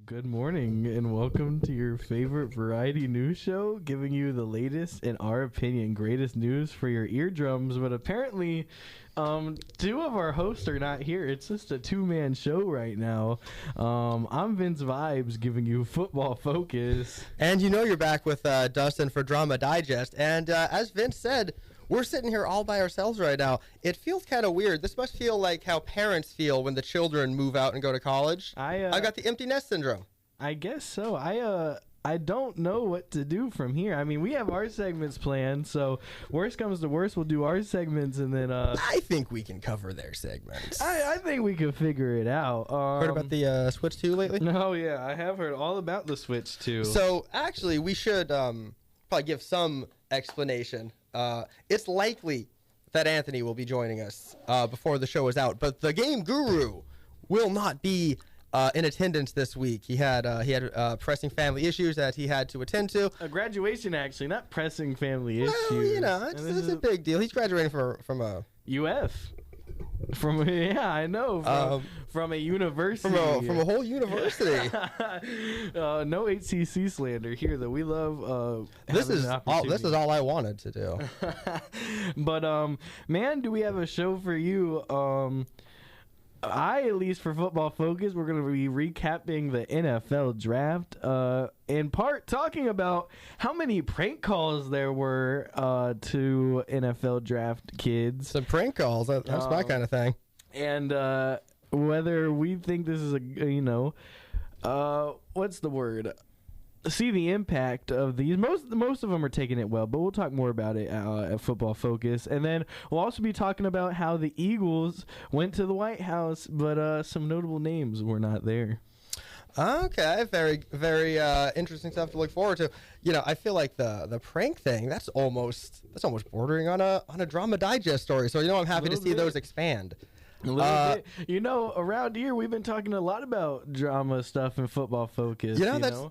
Good morning and welcome to your favorite variety news show, giving you the latest, in our opinion, greatest news for your eardrums. But apparently, two of our hosts are not here. It's just a two-man show right now. I'm Vince Vibes, giving you football focus. And you know you're back with Dustin for Drama Digest. And as Vince said, we're sitting here all by ourselves right now. It feels kind of weird. This must feel like how parents feel when the children move out and go to college. I got the empty nest syndrome. I guess so. I don't know what to do from here. I mean, we have our segments planned, so worst comes to worst, we'll do our segments, and then... I think we can cover their segments. I think we can figure it out. Heard about the Switch 2 lately? No, yeah, I have heard all about the Switch 2. So, actually, we should probably give some explanation. It's likely that Anthony will be joining us before the show is out, but the Game Guru will not be in attendance this week. He had pressing family issues that he had to attend to. A graduation, actually, not pressing family issues. Well, you know, it's a big deal. He's graduating from a UF. From I know from a university, from a whole university. No HCC slander here, though. We love. This is all I wanted to do. But man, do we have a show for you? At least for Football Focus, we're going to be recapping the NFL draft, in part talking about how many prank calls there were to NFL draft kids. Some prank calls, that's my kind of thing. And whether we think this is what's the word? See the impact of these. Most of them are taking it well, but we'll talk more about it at Football Focus. And then we'll also be talking about how the Eagles went to the White House, but some notable names were not there. Okay, very, very interesting stuff to look forward to. You know, I feel like the prank thing, that's almost bordering on a Drama Digest story. So, I'm happy to see those expand. A little bit. Around here we've been talking a lot about drama stuff and Football Focus.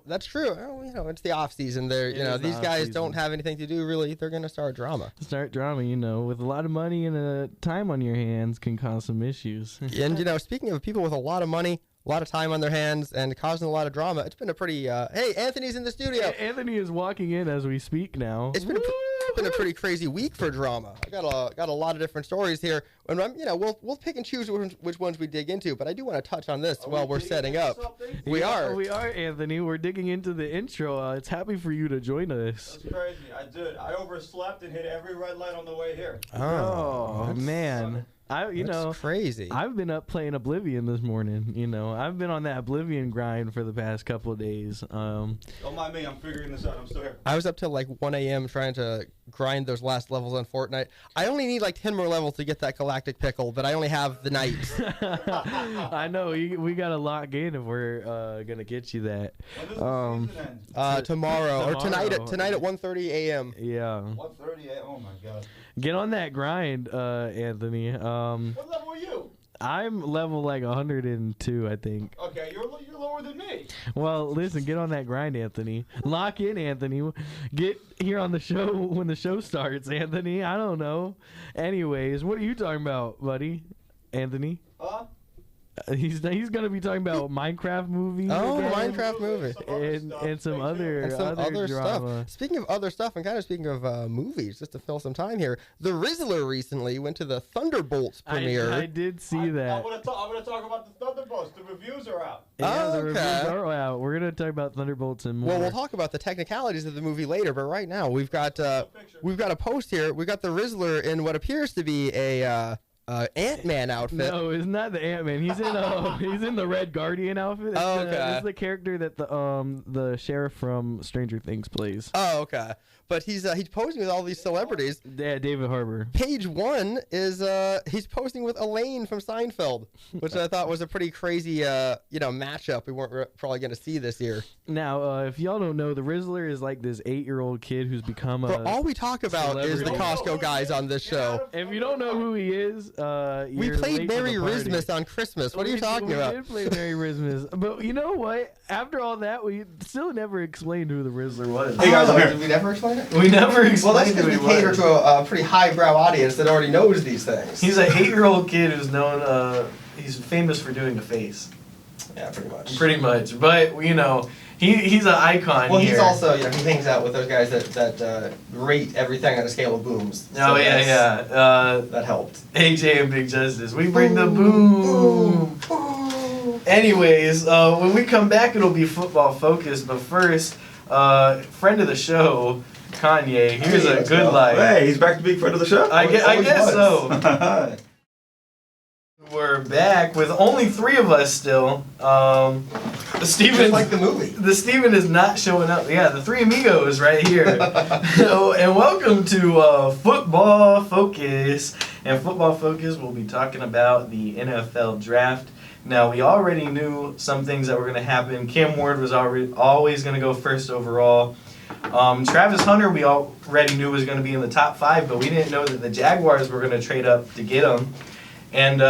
That's true. It's the off season. These guys don't have anything to do really. They're gonna start drama. With a lot of money and time on your hands can cause some issues. And speaking of people with a lot of money, a lot of time on their hands, and causing a lot of drama, it's been a pretty. Hey, Anthony's in the studio. Anthony is walking in as we speak now. It's been a pretty crazy week for drama. I got a lot of different stories here, and we'll pick and choose which ones we dig into. But I do want to touch on this while we're setting up. We are, Anthony. We're digging into the intro. It's happy for you to join us. That's crazy. I overslept and hit every red light on the way here. Oh man. That's crazy. I've been up playing Oblivion this morning. I've been on that Oblivion grind for the past couple of days. Don't mind me. I'm figuring this out. I'm still here. I was up till like 1 a.m. trying to grind those last levels on Fortnite. I only need like 10 more levels to get that galactic pickle, but I only have the knights. I know. We got to lock in if we're going to get you that. When does the season end? Tomorrow or tonight at 1:30 a.m. Yeah. 1:30 a.m. Oh my god. Get on that grind, Anthony. What level are you? I'm level like 102, I think. Okay, you're lower than me. Well, listen, get on that grind, Anthony. Lock in, Anthony. Get here on the show when the show starts, Anthony. I don't know. Anyways, what are you talking about, buddy? Anthony? He's gonna be talking about Minecraft movies. Oh, again. Minecraft movie and some other drama. stuff. Speaking of other stuff, and kind of speaking of movies, just to fill some time here, the Rizzler recently went to the Thunderbolts premiere. I did see that. I'm gonna talk about the Thunderbolts. The reviews are out. Yeah, the reviews are out. We're gonna talk about Thunderbolts and more. Well, we'll talk about the technicalities of the movie later, but right now we've got a post here. We've got the Rizzler in what appears to be a Ant-Man outfit. No, it's not the Ant-Man. He's in the Red Guardian outfit. It's the character that the sheriff from Stranger Things plays. Oh, okay. But he's posing with all these celebrities. Yeah, David Harbour. Page one is he's posing with Elaine from Seinfeld, which I thought was a pretty crazy matchup we weren't probably going to see this year. Now, if y'all don't know, the Rizzler is like this 8-year-old kid who's become a. But all we talk about is the Costco guys on this show. If you don't know who he is, we played Merry Christmas on Christmas. What are you talking about? We did play Merry Christmas, but you know what? After all that, we still never explained who the Rizzler was. Hey guys, did we never explain it? We never explained. Well, that's because we cater to a pretty highbrow audience that already knows these things. He's an 8-year-old kid who's known. He's famous for doing a face. Yeah, pretty much. Pretty much, but you know, he's an icon. Well, here. he's also he hangs out with those guys that rate everything on a scale of booms. Oh So yeah. That helped. AJ and Big Justice, we bring the boom. Anyways, when we come back, it'll be football focused. But first, friend of the show, Kanye. Here's a good life. Hey, he's back to being friend of the show. I guess so. We're back with only 3 of us still. Steven, Just like the movie. The Steven is not showing up. Yeah, the 3 amigos right here. And welcome to Football Focus. And Football Focus, we'll be talking about the NFL Draft. Now, we already knew some things that were going to happen. Cam Ward was always going to go first overall. Travis Hunter, we already knew was going to be in the top 5, but we didn't know that the Jaguars were going to trade up to get him. And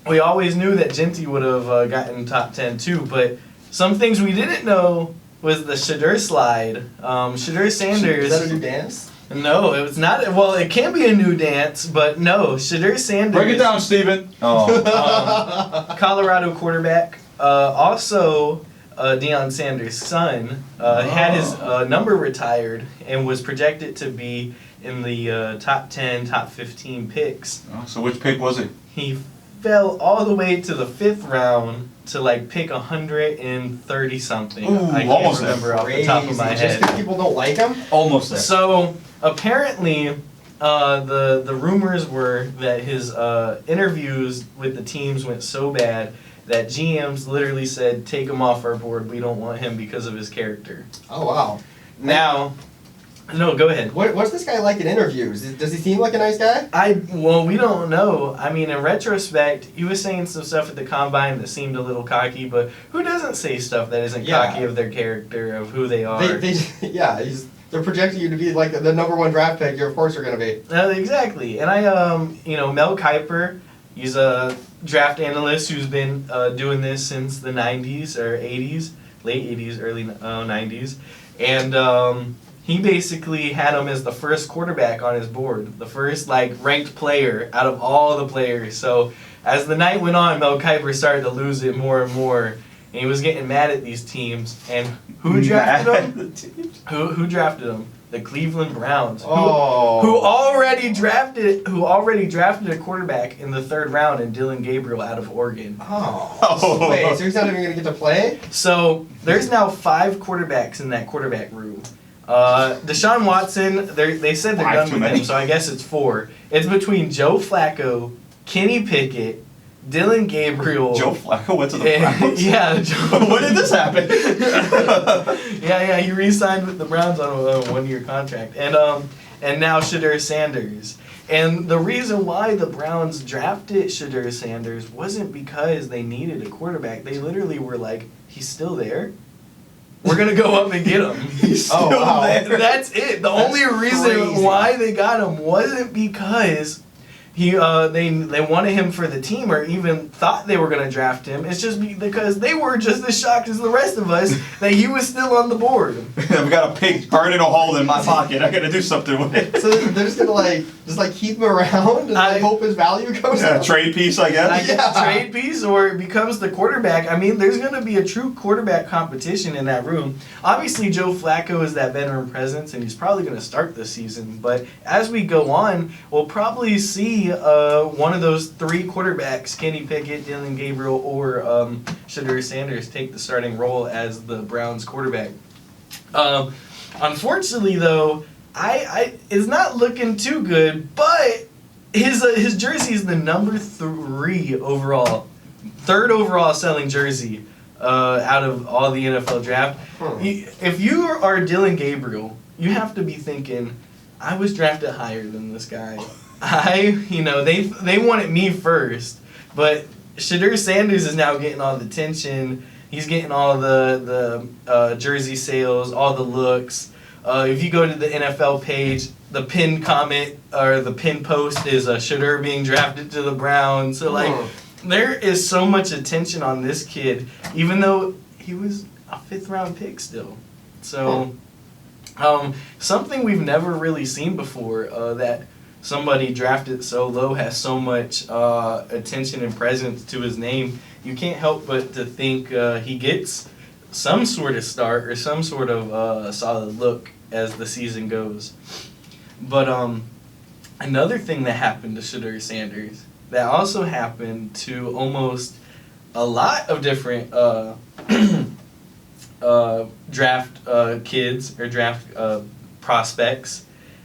we always knew that Genty would have gotten top 10 too, but some things we didn't know was the Shedeur slide. Shedeur Sanders. Is that a new dance? No, it was not. Well, it can be a new dance, but no. Shedeur Sanders. Break it down, Steven. Oh. Colorado quarterback. Also, Deion Sanders' son had his number retired and was projected to be in the top 10, top 15 picks. Oh, so which pick was he? He fell all the way to the 5th round to like pick 130 something. Ooh, I can't almost remember off the top of my Just head. because people don't like him? Almost there. So apparently, the rumors were that his interviews with the teams went so bad that GMs literally said, "Take him off our board. We don't want him because of his character." Oh, wow. Now, no, go ahead. What's this guy like in interviews? Does he seem like a nice guy? Well, we don't know. I mean, in retrospect, he was saying some stuff at the combine that seemed a little cocky, but who doesn't say stuff that isn't cocky of their character, of who they are? They're projecting you to be like the number 1 draft pick. Of course you're gonna be. Exactly. And Mel Kiper, he's a draft analyst who's been doing this since the 90s or 80s, late 80s, early 90s, and he basically had him as the first quarterback on his board, the first ranked player out of all the players. So as the night went on, Mel Kiper started to lose it more and more, and he was getting mad at these teams. And who drafted him? Who drafted him? The Cleveland Browns, who already drafted a quarterback in the 3rd round in Dylan Gabriel out of Oregon. Oh. Wait, so he's not even gonna get to play? So there's now 5 quarterbacks in that quarterback room. Deshaun Watson, they said they're done with him, so I guess it's 4. It's between Joe Flacco, Kenny Pickett, Dylan Gabriel. Joe Flacco went to the Browns? Yeah. When did this happen? Yeah, he re-signed with the Browns on a 1-year contract. And now Shedeur Sanders. And the reason why the Browns drafted Shedeur Sanders wasn't because they needed a quarterback. They literally were like, he's still there. We're going to go up and get him. He's still there. That's it. The only reason why they got him wasn't because they wanted him for the team or even thought they were going to draft him. It's just because they were just as shocked as the rest of us that he was still on the board. I've got a pig burning a hole in my pocket. I got to do something with it. So they're just going to keep him around and hope his value goes up? Trade piece, I guess. Trade piece or it becomes the quarterback. I mean, there's going to be a true quarterback competition in that room. Obviously, Joe Flacco is that veteran presence, and he's probably going to start this season. But as we go on, we'll probably see one of those 3 quarterbacks, Kenny Pickett, Dylan Gabriel, or Shedeur Sanders, take the starting role as the Browns quarterback. Unfortunately, though, it's not looking too good, but his jersey is the number 3 overall, 3rd overall selling jersey out of all the NFL draft. If you are Dylan Gabriel, you have to be thinking, I was drafted higher than this guy. They wanted me first, but Shedeur Sanders is now getting all the attention. He's getting all the jersey sales, all the looks. If you go to the NFL page, the pinned comment or the pinned post is Shedeur being drafted to the Browns. So there is so much attention on this kid, even though he was a 5th round pick still. So something we've never really seen before that somebody drafted so low has so much attention and presence to his name, you can't help but to think he gets some sort of start or some sort of solid look as the season goes. But another thing that happened to Shedeur Sanders that also happened to almost a lot of different draft kids or draft prospects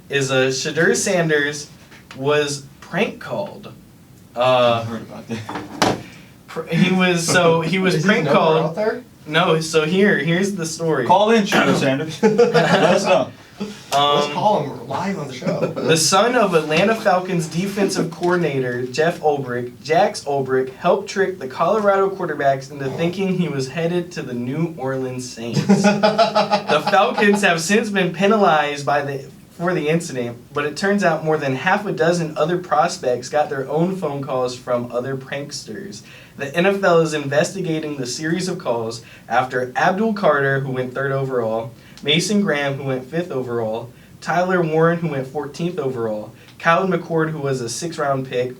is Shedeur Sanders was prank called. I heard about that. He was Is prank his number called. out there? No, so here's the story. Call in, Shedeur Sanders. Let us know. Let's call him live on the show. The son of Atlanta Falcons defensive coordinator Jeff Ulbrich, Jax Ulbrich, helped trick the Colorado quarterbacks into thinking he was headed to the New Orleans Saints. The Falcons have since been penalized for the incident, but it turns out more than half a dozen other prospects got their own phone calls from other pranksters. The NFL is investigating the series of calls after Abdul Carter, who went 3rd overall, Mason Graham, who went 5th overall, Tyler Warren, who went 14th overall, Kyle McCord, who was a 6th-round pick,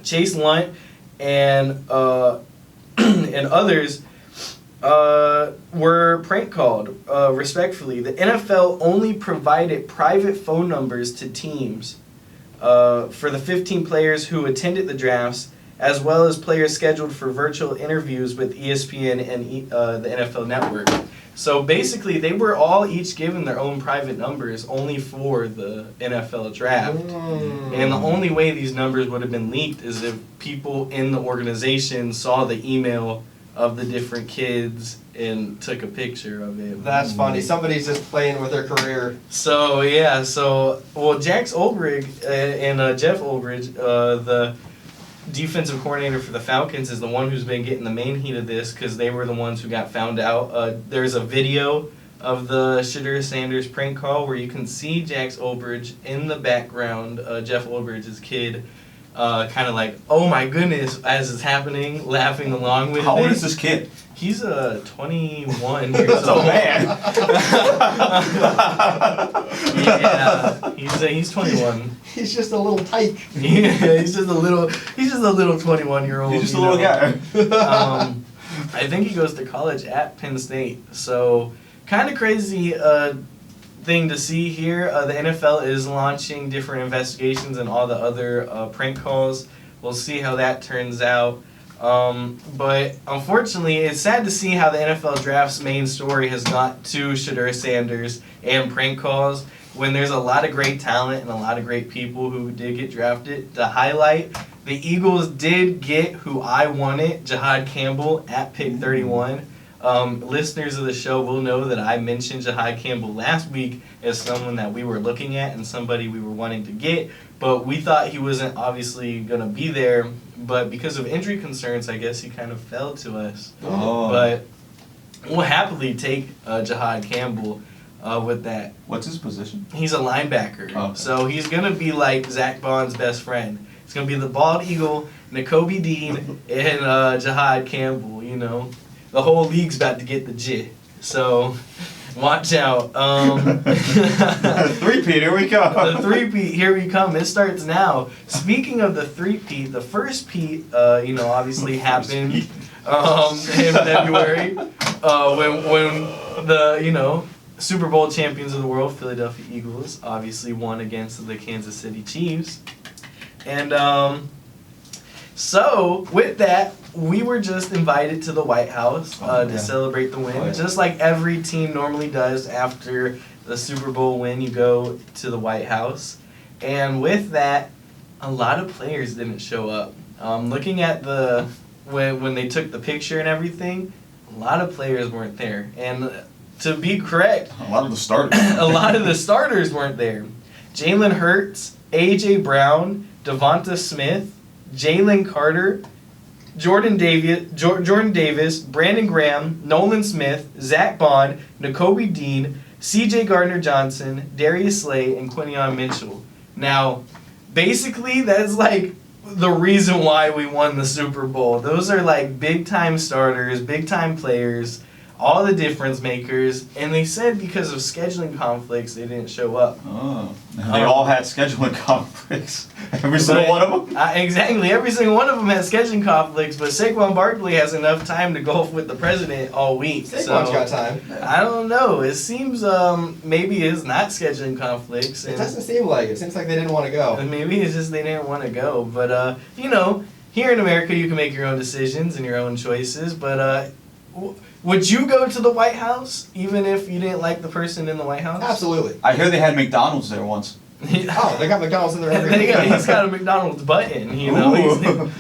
Chase Lunt, and and others were prank called, respectfully. The NFL only provided private phone numbers to teams for the 15 players who attended the drafts, as well as players scheduled for virtual interviews with ESPN and the NFL Network. So basically, they were all each given their own private numbers only for the NFL draft. And the only way these numbers would have been leaked is if people in the organization saw the email of the different kids and took a picture of it. That's funny. Somebody's just playing with their career. So, yeah. Jax Ulbrich and Jeff Ulbrich, the defensive coordinator for the Falcons, is the one who's been getting the main heat of this because they were the ones who got found out. There's a video of the Shedeur Sanders prank call where you can see Jax Ulbrich in the background, Jeff Ulbrich's kid, kind of like, oh my goodness, as it's happening, laughing along with it. How old is this kid? He's 21 years That's old. a man. Yeah, he's 21. He's just a little tyke. Yeah, he's just a little 21-year-old. He's just a little guy. I think he goes to college at Penn State. So, kind of crazy thing to see here. The NFL is launching different investigations and all the other prank calls. We'll see how that turns out. But unfortunately, it's sad to see how the NFL draft's main story has got to Shedeur Sanders and prank calls when there's a lot of great talent and a lot of great people who did get drafted. To highlight, the Eagles did get who I wanted, Jahad Campbell, at pick 31. Listeners of the show will know that I mentioned Jahad Campbell last week as someone that we were looking at and somebody we were wanting to get, but we thought he wasn't obviously going to be there, but because of injury concerns, I guess he kind of fell to us. Oh. But we'll happily take Jahad Campbell with that. What's his position? He's a linebacker, Oh, okay. so he's going to be like Zach Bond's best friend. It's going to be the bald eagle, Nakobe Dean, and Jahad Campbell, you know. The whole league's about to get the J. So, watch out. Three-peat, here we go. The three-peat, here we come. It starts now. Speaking of the three-peat, the first peat, obviously happened in February when the, Super Bowl champions of the world, Philadelphia Eagles, obviously won against the Kansas City Chiefs. And so, with that, we were just invited to the White House to celebrate the win. Just like every team normally does after the Super Bowl win, you go to the White House. And with that, a lot of players didn't show up. Looking at when they took the picture and everything, a lot of players weren't there. And to be correct, A lot of the starters. a lot of the starters weren't there. Jalen Hurts, A.J. Brown, Devonta Smith, Jalen Carter, Jordan Davis, Brandon Graham, Nolan Smith, Zach Bond, Nakobe Dean, C.J. Gardner-Johnson, Darius Slay, and Quinion Mitchell. Now, basically, that's like the reason why we won the Super Bowl. Those are like big-time starters, big-time players. all the difference makers, and they said because of scheduling conflicts, they didn't show up. Oh. They all had scheduling conflicts. Every single one of them? Exactly. Every single one of them has scheduling conflicts, but Saquon Barkley has enough time to golf with the president all week. Saquon's got time. I don't know. It seems maybe it's not scheduling conflicts. It doesn't seem like it. It seems like they didn't want to go. Maybe it's just they didn't want to go. But, here in America, you can make your own decisions and your own choices. But would you go to the White House even if you didn't like the person in the White House? Absolutely. I hear they had McDonald's there once. Oh, they got McDonald's in there every He's got a McDonald's button,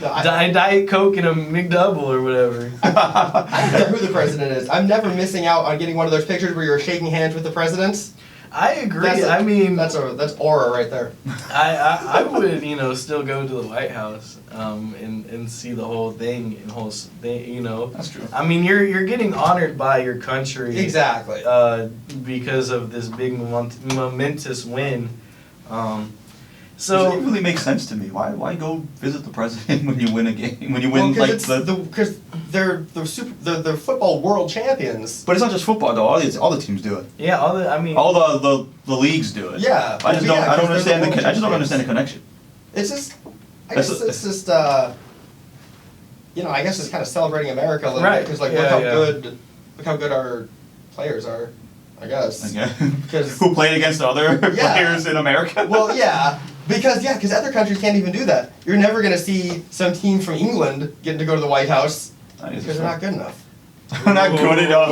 Diet Coke and a McDouble or whatever. I don't care who the president is. I'm never missing out on getting one of those pictures where you're shaking hands with the presidents. I agree. That's aura right there. I would still go to the White House and see the whole thing That's true. I mean you're getting honored by your country Exactly. Because of this big momentous win. So it really makes sense to me. Why go visit the president when you win a game? When you win because they're football world champions. But it's not just football though. All the teams do it. Yeah, all the leagues do it. Yeah. I just don't understand the connection. It's just I guess I guess it's kind of celebrating America a little bit because look how good our players are. I guess. Who played against other players in America? Well, yeah. Because other countries can't even do that. You're never going to see some team from England getting to go to the White House because they're not good enough. They're not good enough.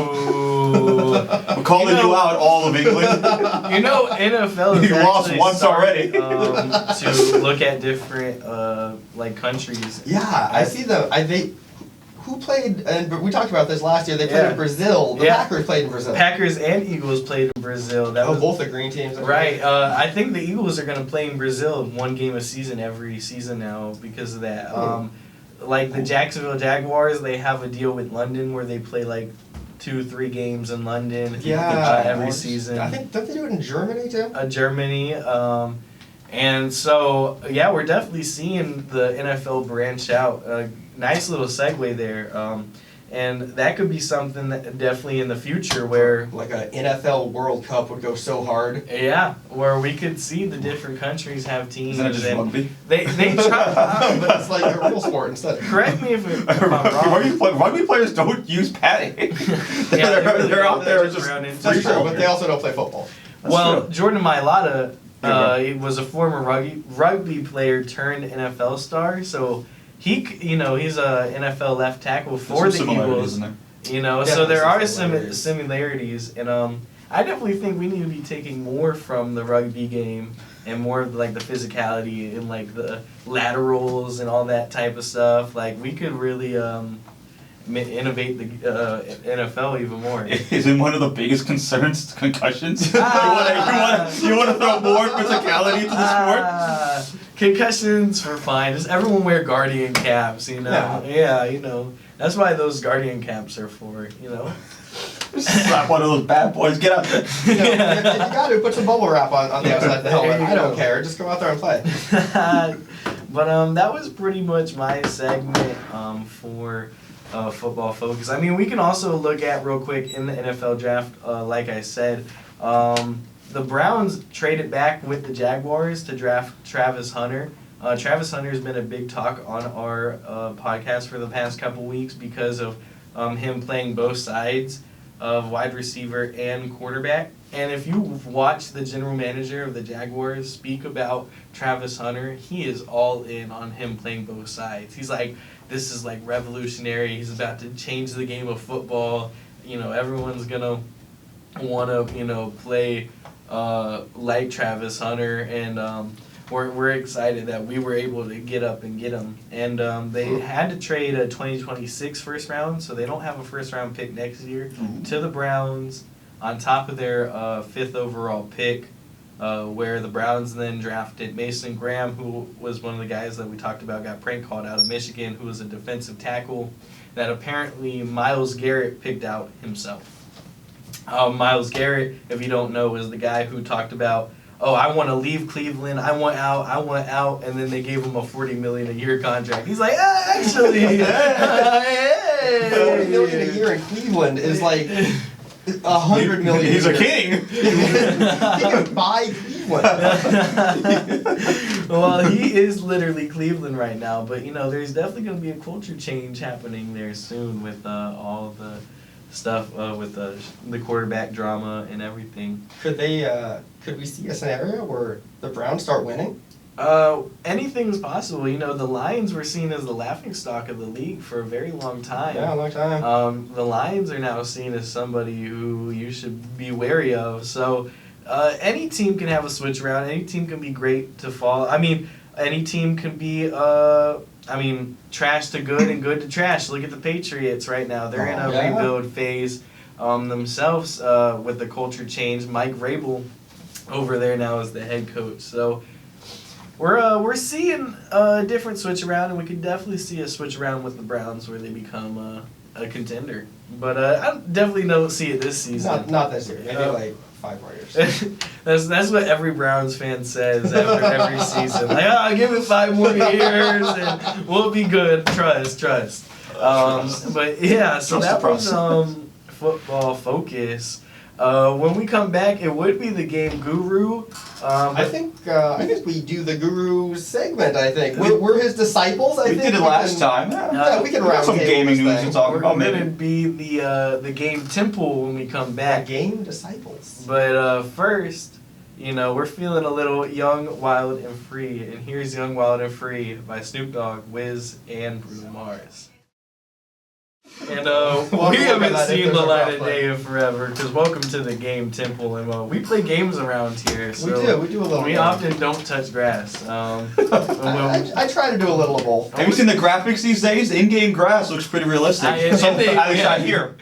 We're calling you out, all of England. NFL is you lost once already. To look at different countries. Yeah, I see them. Who played? And we talked about this last year. They played in Brazil. The Packers played in Brazil. Packers and Eagles played in Brazil. Both the green teams. Right. I think the Eagles are going to play in Brazil one game a season every season now because of that. Like the Jacksonville Jaguars, they have a deal with London where they play 2-3 games in London every season. I think don't they do it in Germany too? Germany. And so we're definitely seeing the NFL branch out. Nice little segue there. And that could be something that definitely in the future where like an NFL World Cup would go so hard. Yeah, where we could see the different countries have teams. Isn't it just rugby? They try, but it's like a real sport instead. Correct me if I'm wrong. Rugby players don't use padding. They're out there just. That's true, but they also don't play football. Well, Jordan Mailata, he was a former rugby player turned NFL star, so. He's a NFL left tackle for the Eagles. So there are some similarities, and I definitely think we need to be taking more from the rugby game and more of the physicality and the laterals and all that type of stuff. We could really innovate the NFL even more. Isn't one of the biggest concerns concussions? You want to throw more physicality to the sport? Concussions are fine. Just everyone wear Guardian caps, Yeah, that's why those Guardian caps are for, Slap one of those bad boys. Get out there. If you got to put some bubble wrap on the outside of the helmet. I don't care. Just go out there and play. But that was pretty much my segment for Football Focus. I mean, we can also look at real quick in the NFL draft. Like I said. The Browns traded back with the Jaguars to draft Travis Hunter. Travis Hunter has been a big talk on our podcast for the past couple weeks because of him playing both sides of wide receiver and quarterback. And if you've watched the general manager of the Jaguars speak about Travis Hunter, he is all in on him playing both sides. He's like, this is revolutionary. He's about to change the game of football. Everyone's going to want to, play like Travis Hunter, and we're excited that we were able to get up and get him. And they had to trade a 2026 first round, so they don't have a first round pick next year, to the Browns on top of their 5th overall pick, where the Browns then drafted Mason Graham, who was one of the guys that we talked about, got prank called out of Michigan, who was a defensive tackle that apparently Myles Garrett picked out himself. Myles Garrett, if you don't know, is the guy who talked about, I want to leave Cleveland, I want out, and then they gave him a $40 million a year contract. He's like, actually, $40 million a year in Cleveland is like $100 million. He's a king. He can buy Cleveland. Well, he is literally Cleveland right now, but there's definitely going to be a culture change happening there soon with all of the stuff with the quarterback drama and everything. Could we see a scenario where the Browns start winning? Anything's possible. The Lions were seen as the laughingstock of the league for a very long time. Yeah, a long time. The Lions are now seen as somebody who you should be wary of. So, any team can have a switch around. Any team can be great to fall. I mean, any team can be, trash to good and good to trash. Look at the Patriots right now. They're in a rebuild phase themselves with the culture change. Mike Vrabel over there now is the head coach. So, we're seeing a different switch around, and we could definitely see a switch around with the Browns where they become a contender. But I definitely don't see it this season. Not this year. Maybe like 5 more years. that's what every Browns fan says after every season. Like, give it 5 more years and we'll be good. Trust. But yeah, so that was football focus. When we come back, it would be the game Guru. I think we do the Guru segment. I think we're his disciples. I think we did it last time. Yeah, we can round some gaming news to talk about. We're gonna be the game Temple when we come back. Game disciples. But first, we're feeling a little young, wild, and free. And here's Young, Wild, and Free by Snoop Dogg, Wiz, and Bruno Mars. And we haven't seen the light of day in forever, because welcome to the game Temple, and we play games around here. So we do a little. We often don't touch grass. I try to do a little of both. Have you seen the graphics these days? The in-game grass looks pretty realistic. At least out here.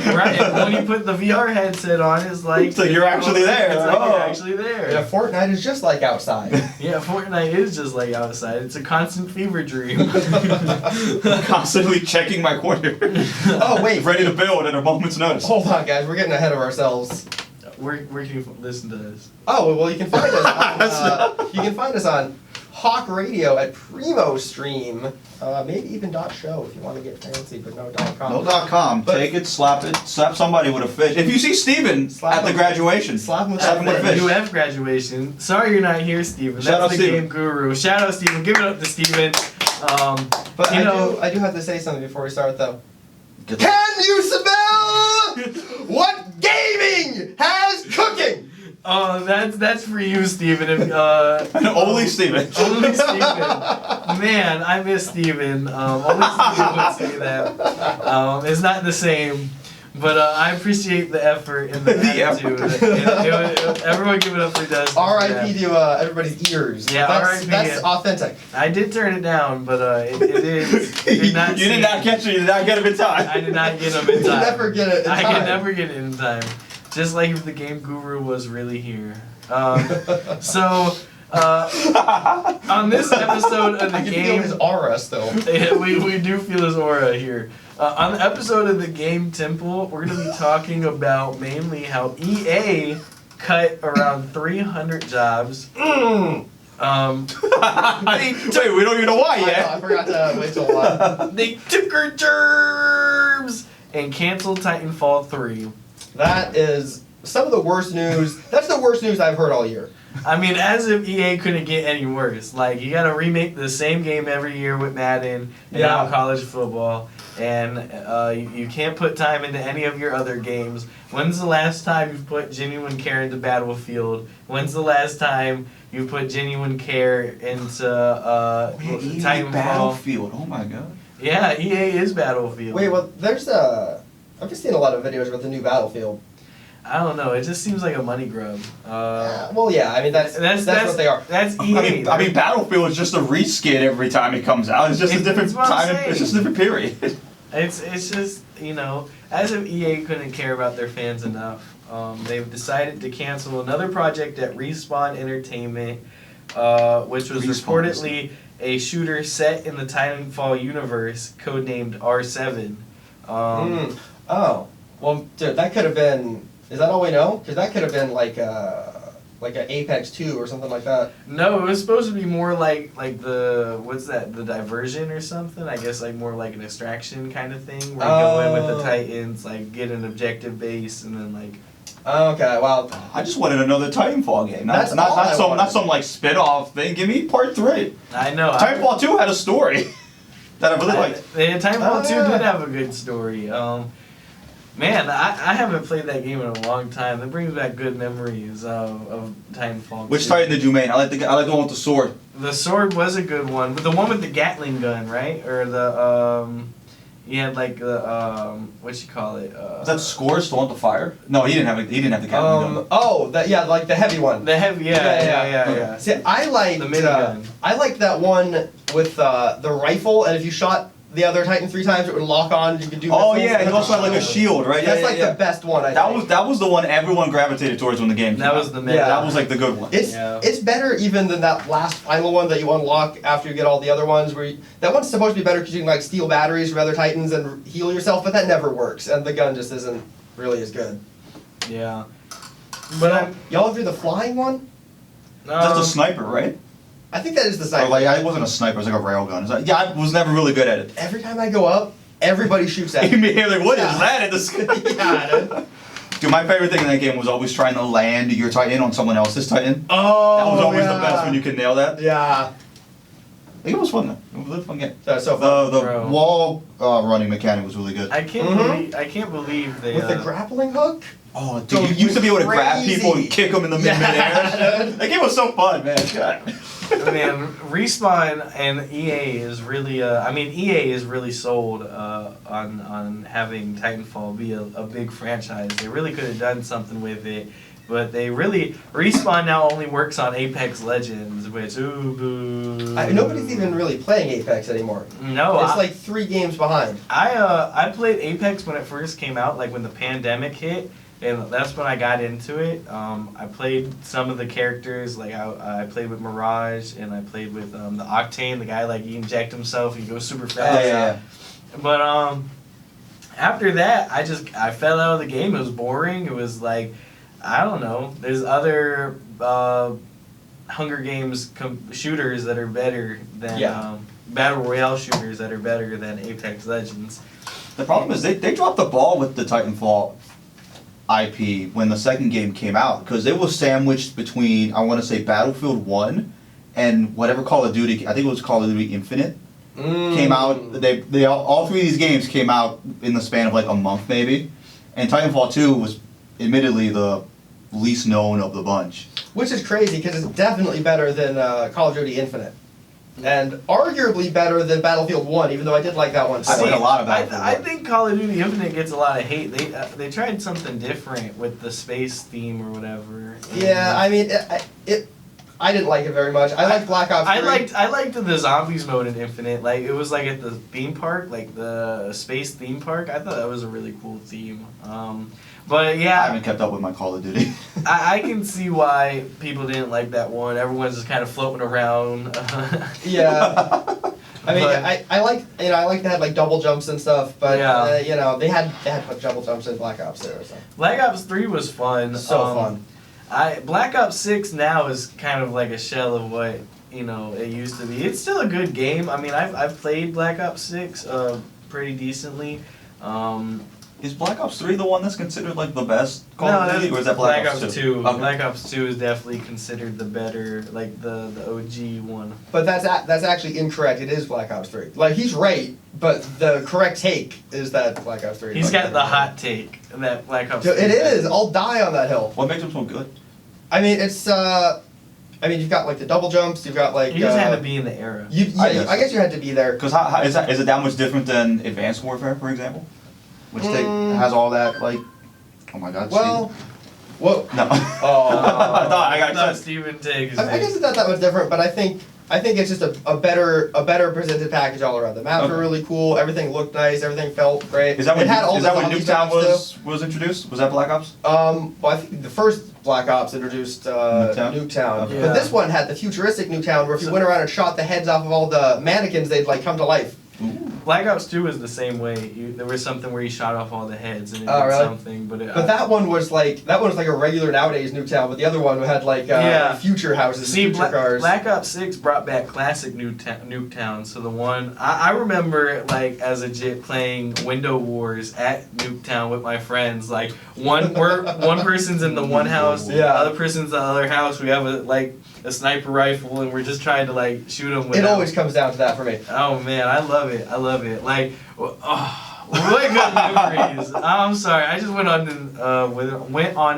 Right, and when you put the VR headset on, it's like you're actually there. It's like you're actually there. Yeah, Fortnite is just like outside. Yeah, Fortnite is just like outside. It's a constant fever dream. Constantly checking my corner. Oh wait, ready to build at a moment's notice. Hold on, guys, we're getting ahead of ourselves. Where can you listen to this? Oh well, you can find us on Hawk Radio at Primo Stream. Maybe even .show if you want to get fancy, but no .com. No .com. Take it, slap somebody with a fish. If you see Steven at the graduation, slap him with a fish. UF graduation. Sorry you're not here, Steven. Shout out the Steven. Game Guru. Shout out Steven. Give it up to Steven. But I do have to say something before we start though. Can you smell what gaming has cooking? Oh, that's for you, Steven. Only Steven. Only Steven. Man, I miss Steven. Only Steven would say that. It's not the same. But I appreciate the effort and the attitude. Everyone give it up for Dustin. R.I.P. to everybody's ears. Yeah, R.I.P. That's authentic. I did turn it down, but it is. You did not catch it. You did not get him in time. I did not get him in time. You never get it in time. I can never get it in time. Just like if the Game Guru was really here. So, on this episode of the game... feel his aura still. we do feel his aura here. On the episode of the game Temple, we're going to be talking about mainly how EA cut around 300 jobs. Wait, we don't even know why yet. I forgot to wait till one. They took her germs and canceled Titanfall 3. That is some of the worst news. That's the worst news I've heard all year. I mean, as if EA couldn't get any worse. Like, you gotta remake the same game every year with Madden and now college football. And you can't put time into any of your other games. When's the last time you've put genuine care into Battlefield? When's the last time you put genuine care into Titanfall? Battlefield, oh my god. Yeah, EA is Battlefield. Wait, well, I've just seen a lot of videos about the new Battlefield. I don't know. It just seems like a money grub. Well, yeah. I mean, that's what they are. That's EA. I mean, Battlefield is just a reskin every time it comes out. It's just a different time. It's just a different period. It's just, as if EA couldn't care about their fans enough, they've decided to cancel another project at Respawn Entertainment, which was reportedly a shooter set in the Titanfall universe, codenamed R7. Oh, well, dude, that could have been. Is that all we know? Because that could have been like like an Apex 2 or something like that. No, it was supposed to be more like the what's that? The diversion or something? I guess like more like an extraction kind of thing where you go in with the Titans, like get an objective base, and then like. Okay, well, I just wanted another Titanfall game. That's Not some like spin-off thing. Give me part 3. I know. Titanfall 2 had a story that I really liked. Titanfall 2 did have a good story. Man, I haven't played that game in a long time. That brings back good memories of Titanfall. Which 2. Titan did you main? I like the one with the sword. The sword was a good one, but the one with the Gatling gun, right? Or the you had like the what you call it? Is that Scourge, the one with the fire? No, he didn't have the Gatling gun. Oh, like the heavy one. The heavy, yeah. See, I like the minigun. I like that one with the rifle, and if you shot the other Titan 3 times, it would lock on. You could do. Oh missiles. yeah, he also had like a shield, right? That's the best one. I think. That was the one everyone gravitated towards when the game came out. That was the meta. Yeah. That was like the good one. It's better even than that last final one that you unlock after you get all the other ones. That one's supposed to be better because you can like steal batteries from other Titans and heal yourself, but that never works, and the gun just isn't really as good. Yeah. But y'all do the flying one? Just a sniper, right? I think that is the sniper. Or like it wasn't a sniper, it was like a railgun. Like, yeah, I was never really good at it. Every time I go up, everybody shoots at me. You're like, what is that in the sky? Yeah. Dude, my favorite thing in that game was always trying to land your Titan on someone else's Titan. Oh, that was always the best when you could nail that. Yeah. It was fun though. It was a fun game. So fun. The wall running mechanic was really good. I can't believe they. With the grappling hook? Oh, dude, you used to be able to grab people and kick them in the midair. That game was so fun, man. God. Man, Respawn and EA is really. EA is really sold on having Titanfall be a big franchise. They really could have done something with it, but they really Respawn now only works on Apex Legends, which ooh boo. Nobody's even really playing Apex anymore. No, it's like 3 games behind. I played Apex when it first came out, like when the pandemic hit. And that's when I got into it. I played some of the characters, like I played with Mirage, and I played with the Octane, the guy like he inject himself, he goes super fast. Yeah. But after that, I fell out of the game. It was boring. It was like, I don't know. There's other Hunger Games shooters that are better than Battle Royale shooters that are better than Apex Legends. The problem is they dropped the ball with the Titanfall IP when the second game came out because it was sandwiched between, I want to say, Battlefield 1 and whatever Call of Duty, I think it was Call of Duty Infinite, came out. They all 3 of these games came out in the span of like a month maybe, and Titanfall 2 was admittedly the least known of the bunch. Which is crazy because it's definitely better than Call of Duty Infinite. And arguably better than Battlefield 1, even though I did like that one. I played a lot of Battlefield 1. I think Call of Duty Infinite gets a lot of hate. They tried something different with the space theme or whatever. Yeah, I mean, I didn't like it very much. I liked Black Ops 3. I liked the zombies mode in Infinite. Like it was like at the theme park, like the space theme park. I thought that was a really cool theme. But yeah, I haven't kept up with my Call of Duty. I can see why people didn't like that one. Everyone's just kind of floating around. Yeah. I mean, I like they had like double jumps and stuff, but they had put double jumps in Black Ops there. So. Black Ops 3 was fun. Fun. Black Ops 6 now is kind of like a shell of what it used to be. It's still a good game. I mean, I've played Black Ops 6 pretty decently. Is Black Ops 3 the one that's considered like the best Call of Duty, or is that Black Ops 2? Okay. Black Ops 2 is definitely considered the better, like the OG one. But that's actually incorrect. It is Black Ops 3. Like he's right, but the correct take is that Black Ops 3. He's got the hot take that Black Ops 3. It is. I'll die on that hill. What makes him so good? I mean, it's you've got like the double jumps. You've got like. You just had to be in the era. I guess you had to be there. Because is it that much different than Advanced Warfare, for example? Which has all that, like, oh my god. Well, whoa. No. Oh. I thought Steven takes. I guess it's not that much different, but I think it's just a better presented package all around. The maps were really cool. Everything looked nice. Everything felt great. Is that when Nuketown was introduced? Was that Black Ops? Well, I think the first Black Ops introduced Nuketown. Okay. But this one had the futuristic Nuketown, where if you went around and shot the heads off of all the mannequins, they'd like come to life. Ooh. Black Ops 2 was the same way. There was something where you shot off all the heads and it Oh, did really? something, but that one was like a regular nowadays Nuketown, but the other one had like future houses, See, and future cars. Black Ops 6 brought back classic Nuketown. So the one I remember, like as a jit playing Window Wars at Nuketown with my friends. Like one person's in the one house, the other person's in the other house. We have a sniper rifle, and we're just trying to like shoot them. It always comes down to that for me. Oh man, I love it. Like, what good memories. I'm sorry, I just went on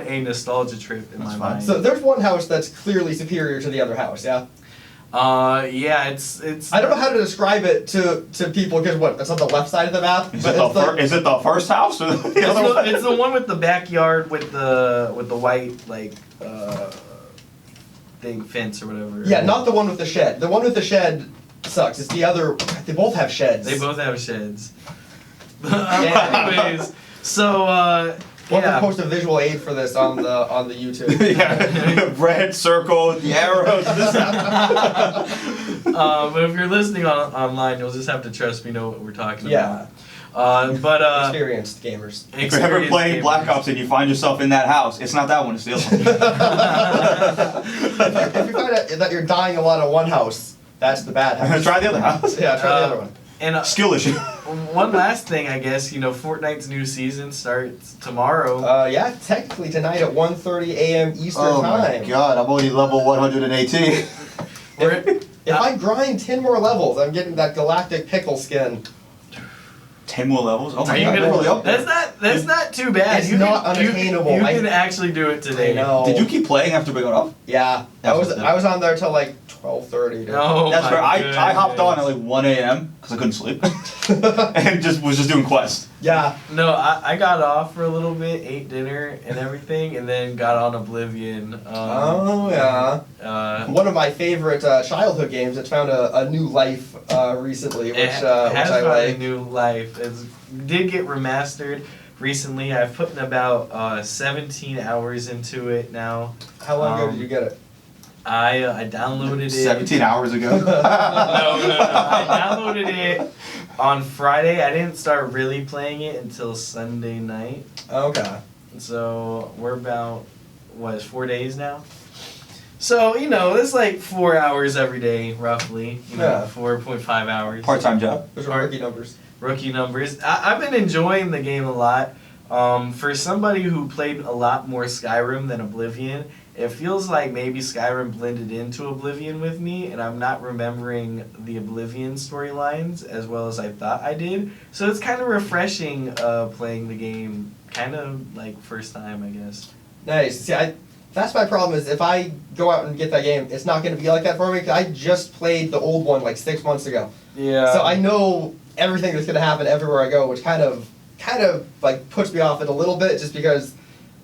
a nostalgia trip in my mind. So there's one house that's clearly superior to the other house, yeah? Yeah, it's. I don't know how to describe it to people because it's on the left side of the map. Is it the first house or the other one? It's the one with the backyard with the white thing fence or whatever. Yeah, not the one with the shed. The one with the shed sucks. It's the other. They both have sheds. They both have sheds. Anyways, so We'll have to post a visual aid for this on the YouTube. Yeah, red circle, the arrows. But if you're listening online, you'll just have to trust me know what we're talking about. But experienced gamers. If you're ever playing Black Ops and you find yourself in that house, it's not that one, it's the other one. If you find out that you're dying a lot on one house, that's the bad house. Try the other house. Yeah, try the other one. And skill issue. One last thing, I guess, Fortnite's new season starts tomorrow. Yeah, technically tonight at 1:30 a.m. Eastern time. Oh my god, I'm only level 118. If I grind 10 more levels, I'm getting that galactic pickle skin. 10 more levels? Oh my Are god, you really up there. That's not too bad. It's not unattainable. You can actually do it today. I know. Did you keep playing after we got off? Yeah, I was on there till like 12:30. No, That's fair. I hopped on at like 1 a.m. because I couldn't sleep. And was just doing quests. Yeah. No, I got off for a little bit, ate dinner and everything, and then got on Oblivion. Oh yeah. One of my favorite childhood games. It's found a new life recently, which has I found like. a new life. It did get remastered recently. I've put in about 17 hours into it now. How long ago did you get it? I downloaded it 17 hours ago. No. I downloaded it on Friday. I didn't start really playing it until Sunday night. Okay. So we're about 4 days now. So it's like 4 hours every day, roughly. 4.5 hours. Part-time job. Those are rookie numbers. Rookie numbers. I've been enjoying the game a lot. For somebody who played a lot more Skyrim than Oblivion, it feels like maybe Skyrim blended into Oblivion with me, and I'm not remembering the Oblivion storylines as well as I thought I did. So it's kind of refreshing playing the game, kind of like first time, I guess. Nice. See, that's my problem is if I go out and get that game, it's not going to be like that for me. 'Cause I just played the old one like 6 months ago. Yeah. So I know everything that's going to happen everywhere I go, which kind of like puts me off it a little bit, just because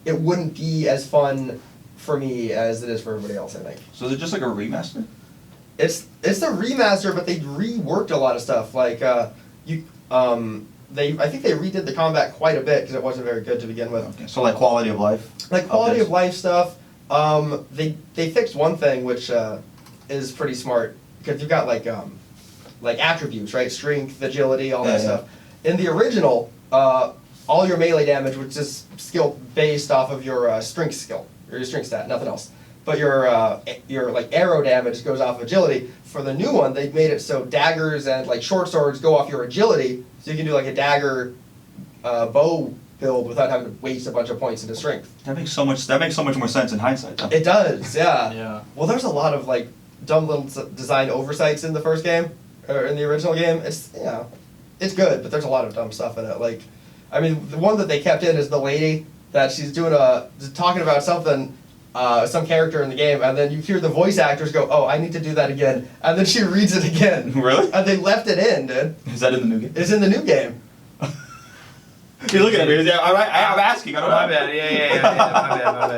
it wouldn't be as fun for me as it is for everybody else, I think. So is it just like a remaster? It's a remaster, but they reworked a lot of stuff. Like I think they redid the combat quite a bit because it wasn't very good to begin with. Okay. So like quality of life. Like quality of life stuff. They fixed one thing which is pretty smart because you've got like attributes, right? Strength, agility, all that stuff. In the original, all your melee damage was just skill based off of your strength skill. Or your strength stat, nothing else. But your like arrow damage goes off agility. For the new one, they've made it so daggers and like short swords go off your agility, so you can do like a dagger bow build without having to waste a bunch of points into strength. That makes so much more sense in hindsight, though. It does, yeah. Yeah. Well, there's a lot of like dumb little design oversights in the first game, or in the original game. It's it's good, but there's a lot of dumb stuff in it. Like, I mean, the one that they kept in is the lady that she's talking about something, some character in the game, and then you hear the voice actors go, "Oh, I need to do that again," and then she reads it again. Really? And they left it in, dude. Is that in the new game? It's in the new game. You're looking at me. I'm asking. I don't know. My bad. Yeah.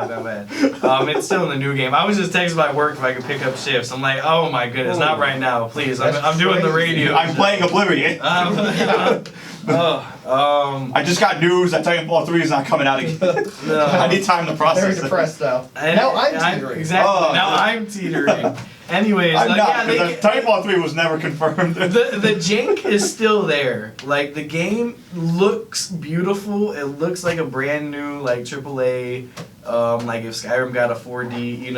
My bad. It's still in the new game. I was just texting my work if I could pick up shifts. I'm like, oh my goodness, not right now, please. I'm doing the radio. I'm playing Oblivion. I just got news that Titanfall 3 is not coming out again. No. I need time to process Very it. depressed now. Now I'm teetering. Exactly. Oh. Now I'm teetering. Anyways, I'm like, not, yeah, because Titanfall 3 was never confirmed. the jank is still there. Like, the game looks beautiful. It looks like a brand new, like, AAA, like if Skyrim got a 4D,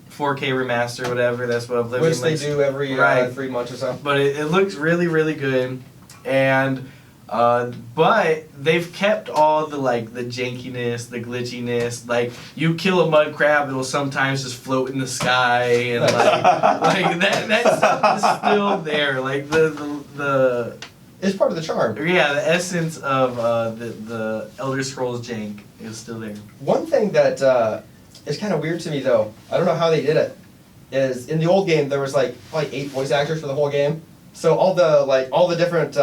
4K remaster, whatever. That's what Oblivion Which they do every Right. 3 months or so. But it looks really, really good. And, but they've kept all the, like, the jankiness, the glitchiness. Like, you kill a mud crab, it'll sometimes just float in the sky. And, like that stuff is still there. Like, the It's part of the charm. yeah, the essence of the Elder Scrolls jank is still there. One thing that is kind of weird to me, though, I don't know how they did it, is in the old game there was like 8 voice actors for the whole game. So all the different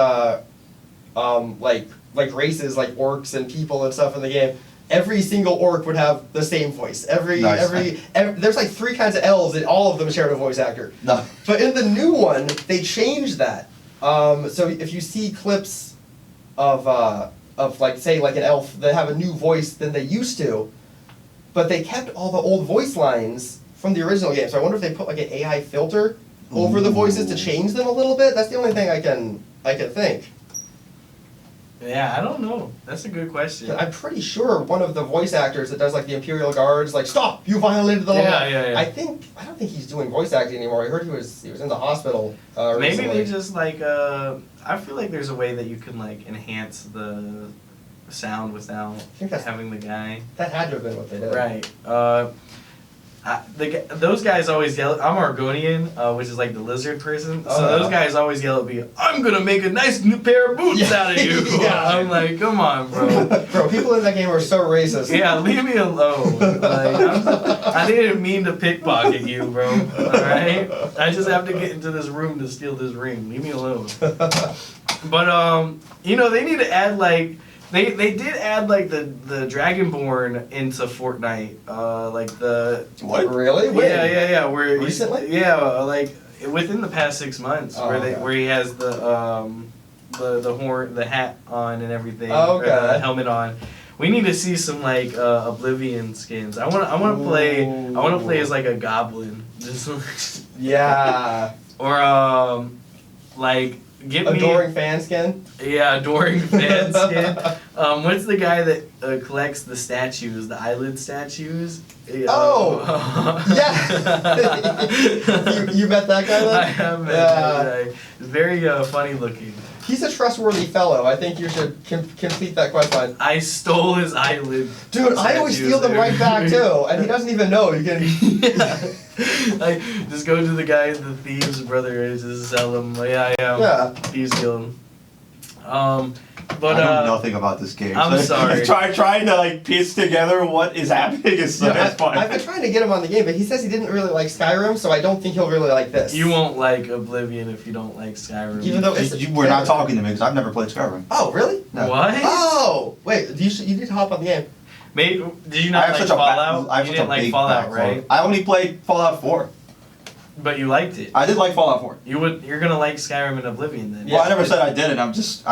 like races, like orcs and people and stuff in the game, every single orc would have the same voice. Nice. There's like 3 kinds of elves, and all of them shared a voice actor. No. But in the new one, they changed that. So if you see clips of like, say, like an elf, they have a new voice than they used to, but they kept all the old voice lines from the original game. So I wonder if they put like an AI filter over the voices to change them a little bit. That's the only thing I can think. Yeah, I don't know. That's a good question. I'm pretty sure one of the voice actors that does like the Imperial Guards, like, stop, you violated the law. Yeah. I don't think he's doing voice acting anymore. I heard he was in the hospital Maybe recently. they just like I feel like there's a way that you can like enhance the sound without think that's- having the guy. That had to have been what they did. Right. Those guys always yell. I'm Argonian, which is like the lizard person. So Oh, those yeah. guys always yell at me, "I'm gonna make a nice new pair of boots Yeah. out of you." Yeah. I'm like, "Come on, bro." Bro, people in that game are so racist. Yeah, leave me alone. Like, I didn't mean to pickpocket you, bro. All right, I just have to get into this room to steal this ring. Leave me alone. But they need to add like they did add like the Dragonborn into Fortnite. Like the What? Really? When? yeah. Where Recently? like within the past 6 months, Oh, okay. where he has the horn, the hat on and everything, Oh, or the okay. helmet on. We need to see some like Oblivion skins. I want to play as like a goblin, just Yeah. or like give me Adoring fan skin? adoring fan skin. What's the guy that collects the statues, the eyelid statues? Oh! Yeah! you met that guy then? I have met that guy. Very funny looking. He's a trustworthy fellow. I think you should complete that quest line. I stole his eyelid. Dude, I always statues steal them there. right back too, and he doesn't even know. You can. Yeah. Like, just go to the guy, the thieves' brother, and just sell him. Like, yeah. Yeah. Thieves steal him. But I know nothing about this game. I'm so sorry. Trying to like piece together what is happening is Yeah, fun. I've been trying to get him on the game, but he says he didn't really like Skyrim, so I don't think he'll really like this. you won't like Oblivion if you don't like Skyrim. Even though it's. We're not talking to me because I've never played Skyrim. Oh, really? No. What? Oh! Wait, you need to hop on the game. Did you I not have like such Fallout? I have You such didn't a like big Fallout, backlog. right? I only played Fallout 4. But you liked it. I did like Fallout 4. You're gonna like Skyrim and Oblivion then. Well, I never said I didn't. I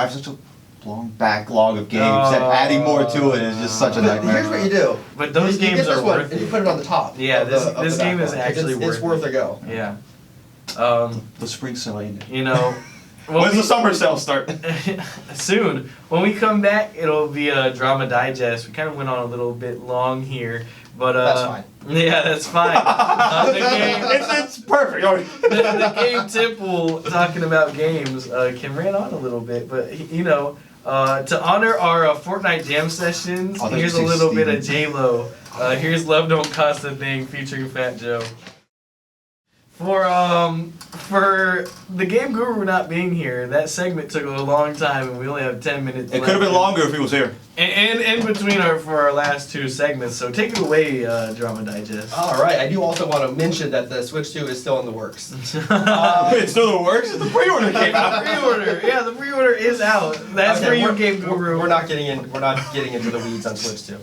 have such a long backlog of games that adding more to it is just such a But nightmare. here's what you do. But those you games get this are one, worth and you it. put it on the top. Yeah, of this the game is backlog, 'cause actually it's worth worth a go. Yeah. The spring sale ain't it? You know. When's the summer sale start? Soon. When we come back, it'll be a drama digest. We kind of went on a little bit long here, but That's fine. Yeah, that's fine. The game, It's perfect. the game Temple talking about games can ran on a little bit, but to honor our Fortnite jam sessions, Oh, here's a there's little bit of Steven. J-Lo. Here's Love Don't Cost a Thing featuring Fat Joe. For the Game Guru not being here, that segment took a long time, and we only have 10 minutes. It could have been longer if he was here. And in between for our last 2 segments, so take it away, Drama Digest. All right. I do also want to mention that the Switch 2 is still in the works. It still works. The pre-order came out. Pre-order, yeah, the pre-order is out. That's for you, Game Guru. We're not getting into the weeds on Switch 2.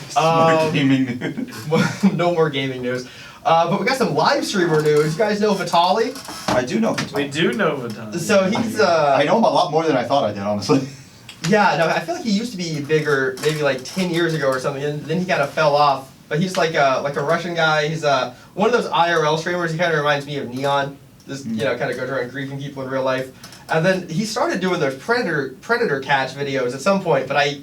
Smart gaming news. No more gaming news. But we got some live streamer news. You guys know Vitaly? I do know. We do know Vitaly. So he's I know him a lot more than I thought I did, honestly. Yeah, no, I feel like he used to be bigger maybe like 10 years ago or something, and then he kind of fell off. But he's like a Russian guy. He's one of those IRL streamers. He kind of reminds me of Neon. Just kind of goes around griefing people in real life. And then he started doing those predator catch videos at some point. But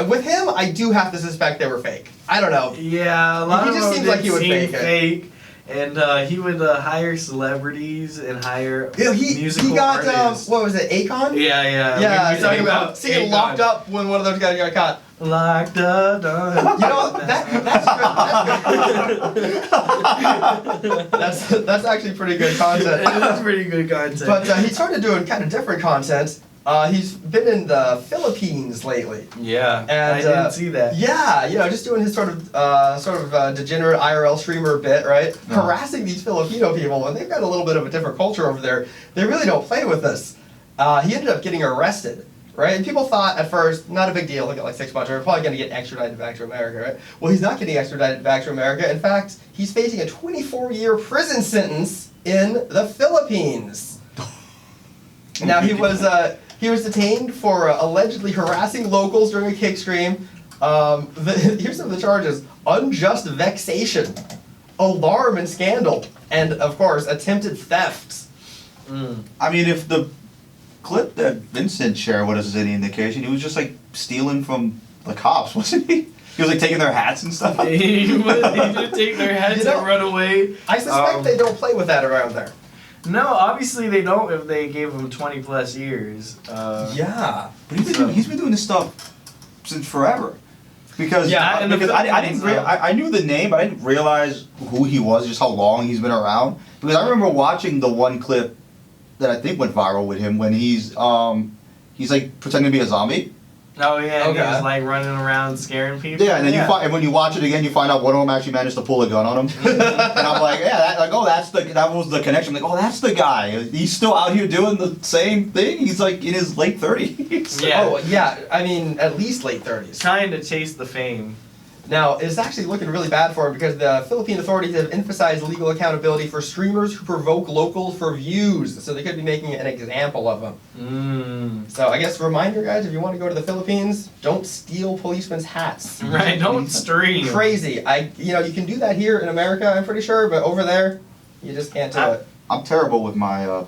with him, I do have to suspect they were fake. I don't know. Yeah, a lot He of just them seems like he would seem fake it. And he would hire celebrities and hire He musical got artists. what was it, Akon? Yeah. Yeah, We he's talking talking about seeing Akon. locked up when one of those guys got caught. Locked up. You know, that's actually pretty good content. That's pretty good content. But he started doing kind of different content. He's been in the Philippines lately. yeah, And, I didn't see that. Yeah, just doing his sort of degenerate IRL streamer bit, right? Yeah. Harassing these Filipino people, and they've got a little bit of a different culture over there. They really don't play with this. He ended up getting arrested, right? And people thought at first, not a big deal, he'll get like 6 months, or we're probably going to get extradited back to America, right? Well, he's not getting extradited back to America. In fact, he's facing a 24-year prison sentence in the Philippines. Now, he was detained for allegedly harassing locals during a kick stream. Here's some of the charges: unjust vexation, alarm and scandal, and of course, attempted theft. I mean, if the clip that Vincent shared was any indication, he was just like stealing from the cops, wasn't he? He was like taking their hats and stuff. He would take their heads and run away. I suspect they don't play with that around there. No, obviously they don't if they gave him 20 plus years. Yeah. But he's been doing this stuff since forever. Because Yeah, and the because I Philippines, didn't I knew the name, but I didn't realize who he was, just how long he's been around. Because I remember watching the one clip that I think went viral with him when he's like pretending to be a zombie. Oh yeah, and he Okay. was like running around scaring people. Yeah, and then and when you watch it again, you find out one of them actually managed to pull a gun on him. And I'm like, yeah, that was the connection. I'm like, oh, that's the guy. He's still out here doing the same thing. He's like in his late 30s. Yeah. Oh yeah. I mean, at least late 30s. Trying to chase the fame. Now, it's actually looking really bad for him because the Philippine authorities have emphasized legal accountability for streamers who provoke locals for views. So they could be making an example of them. So I guess reminder, guys, if you want to go to the Philippines, don't steal policemen's hats. Right, don't stream. Crazy. You can do that here in America, I'm pretty sure, but over there, you just can't do it. I'm terrible with my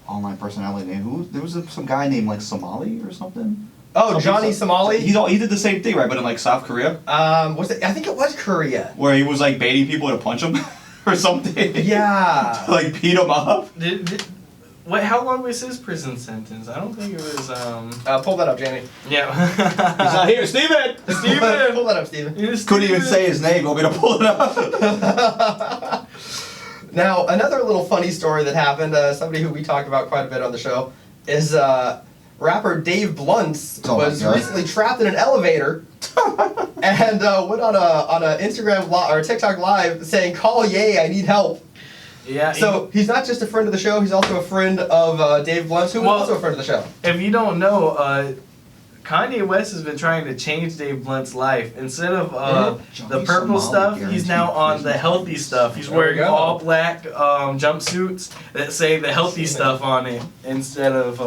online personality name. There was some guy named like Somali or something. Oh, Johnny Somali? He did the same thing, right? But in like South Korea, Was it? I think it was Korea. where he was like baiting people to punch him or something. Yeah. Like beat him up. Wait, how long was his prison sentence? I don't think it was. Pull that up, Jamie. Yeah. He's not here, Steven! Pull that up, Steven. Couldn't even say his name. Want me to pull it up? Now, another little funny story that happened, somebody who we talked about quite a bit on the show, is rapper Dave Bluntz was recently trapped in an elevator and went on a Instagram or TikTok live saying, "Call Ye, I need help." Yeah. So he's not just a friend of the show; he's also a friend of Dave Bluntz, who was also a friend of the show. If you don't know, Kanye West has been trying to change Dave Blunt's life. Instead of the purple stuff, he's now on the healthy stuff. He's wearing all black jumpsuits that say the healthy stuff on it instead of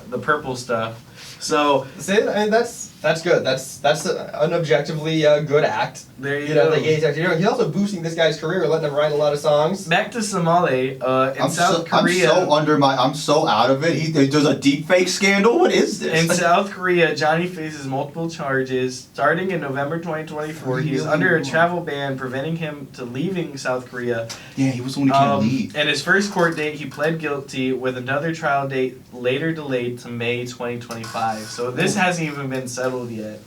the purple stuff. So See, I mean, that's good. That's an objectively good act. there you go. That Ye's actually doing. He's also boosting this guy's career, letting him write a lot of songs. Back to Somali. In South Korea. I'm so out of it. He does a deepfake scandal. What is this? In South Korea, Johnny faces multiple charges. Starting in November 2024, he is under a travel ban preventing him to leaving South Korea. Yeah, he was the one who can't leave. And his first court date, he pled guilty with another trial date later delayed to May 2025. So this hasn't even been settled yet.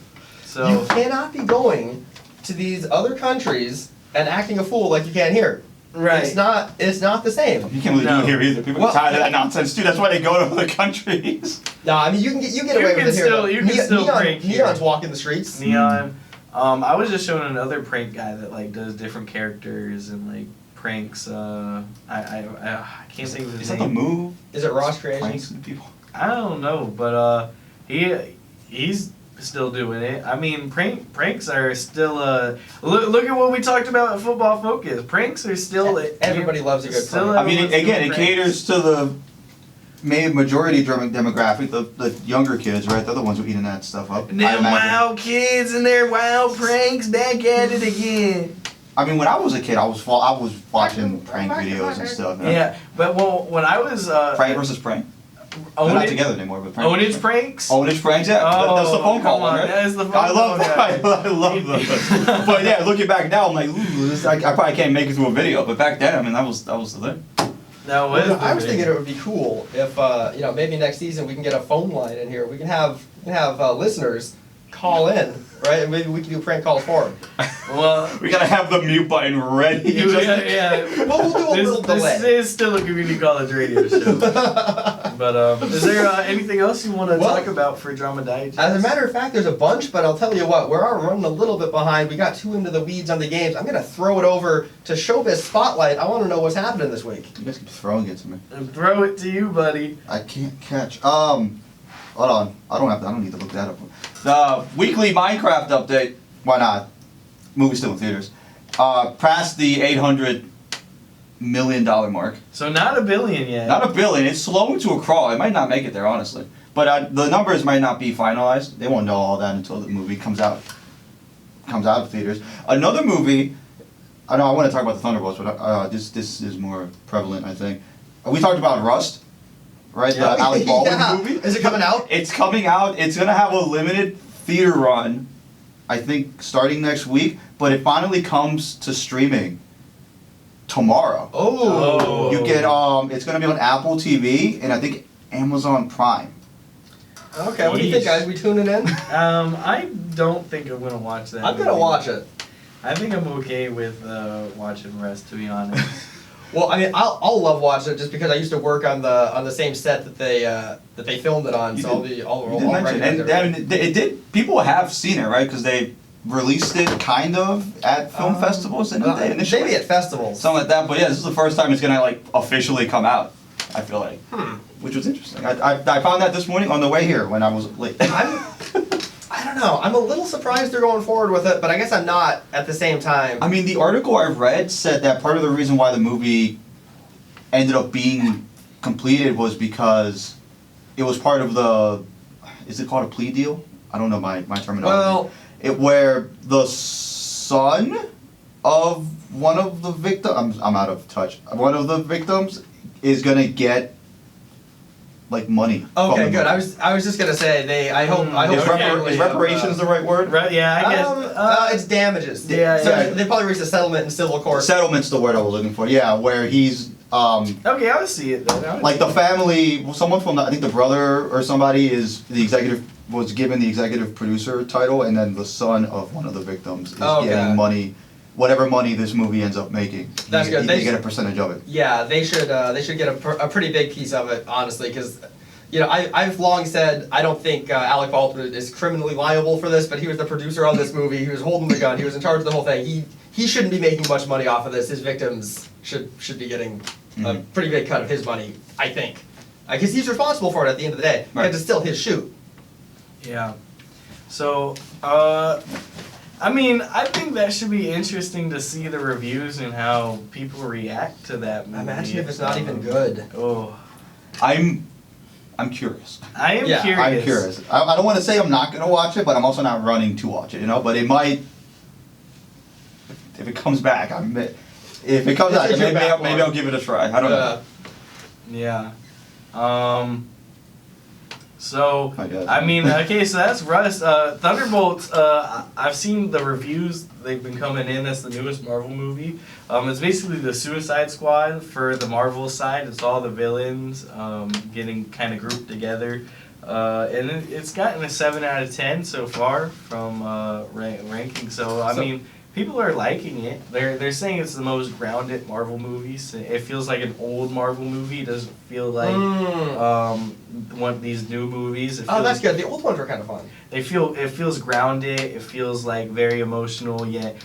So You cannot be going to these other countries and acting a fool like you can here. right. It's not the same. You can't really do it here either. People get tired of that nonsense too. That's why they go to other countries. No, I mean you get away with it here. though. You can still prank here. Neon's walking the streets. Neon. I was just showing another prank guy that like does different characters and like pranks. I can't think of his Is that the name. move? Is it Ross Creation? Pranks people. I don't know, but he's still doing it. I mean, pranks are still look at what we talked about at Football Focus. Pranks are still Everybody loves a good still prank. I mean, everyone's again, doing it pranks. caters to the main majority demographic, the younger kids, right? They're the ones who are eating that stuff up. I Them imagine. wild kids and their wild pranks back at it again. I mean, when I was a kid, I was watching prank videos and stuff. You know? Yeah, but when I was Prank versus prank. They're not Ownage together anymore, but prank. Ownage pranks. Ownage pranks, yeah. That's the phone call come one, on, right? that is the phone I love call that. guy. I love those. But yeah, looking back now, I'm like, ooh, I probably can't make it to a video. But back then, I mean, that was the thing. That was. Well, I was the thinking thing. it would be cool if maybe next season we can get a phone line in here. We can have listeners call in, right? And maybe we can do prank calls for them. Well, We gotta have the mute button ready. yeah. Well, we'll do a little delay. This is still a community college radio show. But is there anything else you want to Well, talk about for Drama Digest? As a matter of fact, there's a bunch, but I'll tell you what, we're running a little bit behind. We got too into the weeds on the games. I'm gonna throw it over to Showbiz Spotlight. I want to know what's happening this week. You guys keep throwing it to me. And throw it to you, buddy. I can't catch. Hold on. I don't need to look that up. The weekly Minecraft update. Why not? Movie's still in theaters. Past the $800 million mark. So not a billion yet. Not a billion. It's slowing to a crawl. It might not make it there, honestly. But the numbers might not be finalized. They won't know all that until the movie comes out of theaters. Another movie. I know I want to talk about the Thunderbolts, but this is more prevalent, I think. We talked about Rust, right? The Alec Baldwin Yeah. movie. Is it coming out? It's coming out. It's gonna have a limited theater run, I think, starting next week. But it finally comes to streaming tomorrow. Oh. You get it's gonna be on Apple TV and I think Amazon Prime. Okay, what do you think, guys? We tuning in? I don't think I'm gonna watch that. I'm gonna movie. watch it. I think I'm okay with watching Rest, to be honest. Well, I mean, I'll love watching it just because I used to work on the same set that they filmed it on. You So did- I'll You did mention, recognize and everything. it did. People have seen it, right? Because they released it kind of at film festivals, didn't they? Initially, Maybe at festivals. something like that. But yeah, this is the first time it's gonna like officially come out. I feel like, which was interesting. I found that this morning on the way here when I was late. I don't know. I'm a little surprised they're going forward with it, but I guess I'm not at the same time. I mean, the article I read said that part of the reason why the movie ended up being completed was because it was part of the, is it called a plea deal? I don't know my terminology. Well, Where the son of one of the victims, I'm out of touch, one of the victims is going to get like money. from okay, the good. movie. I was just gonna say I hope Is, they is reparations the right word? Right? Yeah, I guess. it's damages. Yeah, So yeah. they probably reached a settlement in civil court. Settlement's the word I was looking for. Yeah, where he's Okay, I would see it then. I would like see the it. family, someone from I think the brother or somebody is the executive, was given the executive producer title, and then the son of one of the victims is getting money, whatever money this movie ends up making. That's good. They get a percentage of it. Yeah, they should get a pretty big piece of it, honestly, because I've long said I don't think Alec Baldwin is criminally liable for this, but he was the producer on this movie. He was holding the gun. He was in charge of the whole thing. He shouldn't be making much money off of this. His victims should be getting a pretty big cut of his money, I think, because he's responsible for it at the end of the day. Right. Because it's still his shoot. Yeah. So, I mean, I think that should be interesting to see the reviews and how people react to that movie. Imagine if it's not even good. Oh, I'm curious. I am Yeah, curious. I'm curious. I don't want to say I'm not gonna watch it, but I'm also not running to watch it. But it might. If it comes back, if it comes out, It's your maybe backlog. I'll give it a try. I don't know. Yeah. So, I guess. I mean, okay, so that's Rust. Thunderbolts, I've seen the reviews. They've been coming in. That's the newest Marvel movie. It's basically the Suicide Squad for the Marvel side. It's all the villains getting kind of grouped together. And it's gotten a 7 out of 10 so far from ranking. So, I mean, people are liking it. They're saying it's the most grounded Marvel movie. It feels like an old Marvel movie. It doesn't feel like one of these new movies. It Oh, feels, that's good. The old ones were kind of fun. it feels grounded. It feels like very emotional yet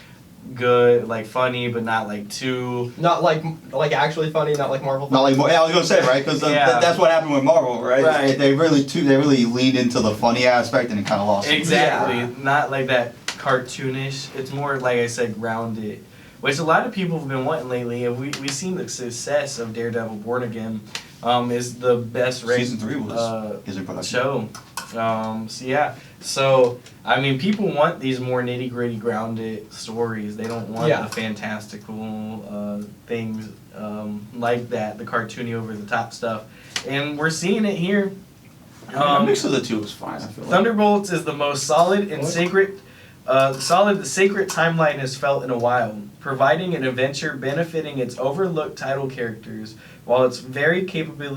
good, like funny, but not like too. Not like actually funny, not like Marvel. Not like I was gonna say, right? Because Yeah. that's what happened with Marvel, right? Right. They really leaned into the funny aspect and it kind of lost. Exactly. Yeah. Not like that cartoonish. It's more, like I said, grounded. Which a lot of people have been wanting lately. And we've seen the success of Daredevil Born Again. Is the best rated Season 3 is in production. show. So, I mean, people want these more nitty gritty grounded stories. They don't want the fantastical things like that, the cartoony over the top stuff. And we're seeing it here. A mix of the two is fine. I feel like. Thunderbolts is the most solid and sacred the sacred timeline has felt in a while, providing an adventure benefiting its overlooked title characters, while its very capable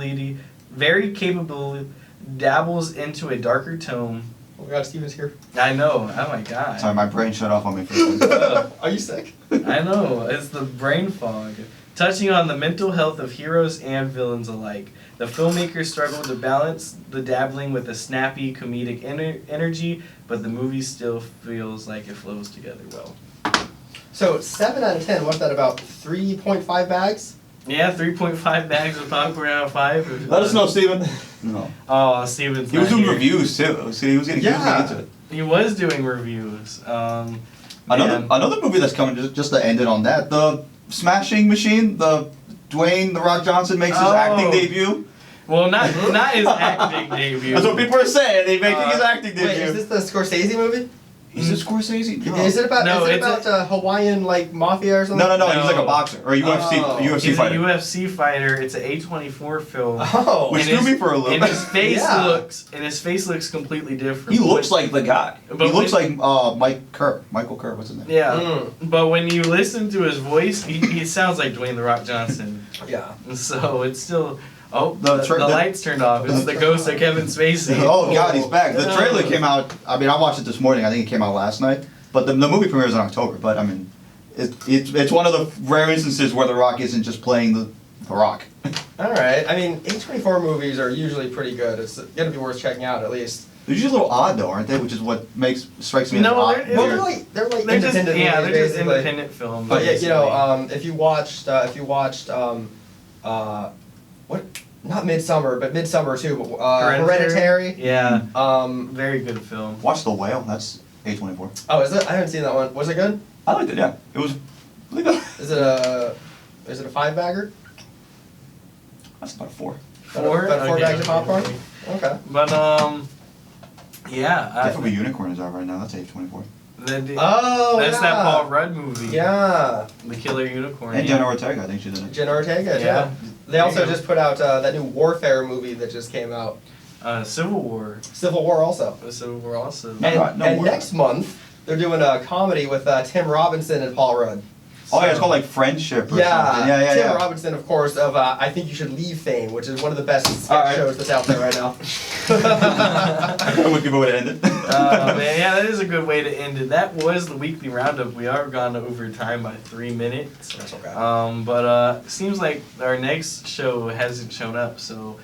dabbles into a darker tone. Oh my God, Steven's here. I know. Oh my God. Sorry, my brain shut off on me for a second. Are you sick? I know. It's the brain fog. Touching on the mental health of heroes and villains alike. The filmmakers struggle to balance the dabbling with a snappy comedic energy, but the movie still feels like it flows together well. So 7 out of 10. What's that about? 3.5 bags? Yeah, 3.5 bags of popcorn out of 5. Let us know, Steven. No. Oh, Steven's He was not doing here. reviews too. So he was getting into it. He was doing reviews. Another movie that's coming, just to end it on that, the Smashing Machine, the Dwayne The Rock Johnson makes his acting debut. Well, not his acting debut. That's what people are saying. They making his acting debut. Wait, is this the Scorsese movie? Is it Scorsese? No. Is it about No, Hawaiian like mafia or something? No. He was like a boxer or a UFC He's fighter. a UFC fighter. It's an A24 film. Oh. Which threw me for a little And bit. his face looks completely different. He looks like the guy. But He looks like Michael Kerr. What's his name? Yeah, Mm. but when you listen to his voice, he sounds like Dwayne The Rock Johnson. Yeah. So it's still. Oh, The the lights turned off. It's the ghost of Kevin Spacey. Oh God, he's back. The trailer came out. I mean, I watched it this morning. I think it came out last night. But the movie premieres in October. But I mean, it's one of the rare instances where The Rock isn't just playing the Rock. All right. I mean, A24 movies are usually pretty good. It's gonna be worth checking out at least. They're usually a little odd though, aren't they? Which is what strikes me as No, odd. they're- Well, They're- they're like They're just independent movies, they're just basically. independent films. But yeah, you know, basically. if you watched what? Not Midsummer, but Midsummer too. But Hereditary. Yeah, Um. very good film. Watch The Whale. That's A24. Oh, is it? I haven't seen that one. Was it good? I liked it. Yeah, it was really good. Is it a 5-bagger? That's about a 4. Four? About 4 Okay. bags of popcorn. Okay. But yeah. Different Unicorn is out right now. That's A24. Oh, That's yeah. that Paul Rudd movie. Yeah. The Killer Unicorn. And yeah. Jenna Ortega, I think she's in it. Jenna Ortega. Yeah. Yeah. They There also you go. just put out that new Warfare movie that just came out. Civil War. Civil War also. Civil War also. No, And, we're- next month they're doing a comedy with Tim Robinson and Paul Rudd. Oh yeah, it's called like Friendship or something. Yeah, Tim yeah. Robinson, of course, of I Think You Should Leave fame, which is one of the best sketch Alright. shows that's out there right now. That would be a way to end it. Man, yeah, that is a good way to end it. That was the weekly roundup. We are gone over time by 3 minutes. That's okay. But seems like our next show hasn't shown up, so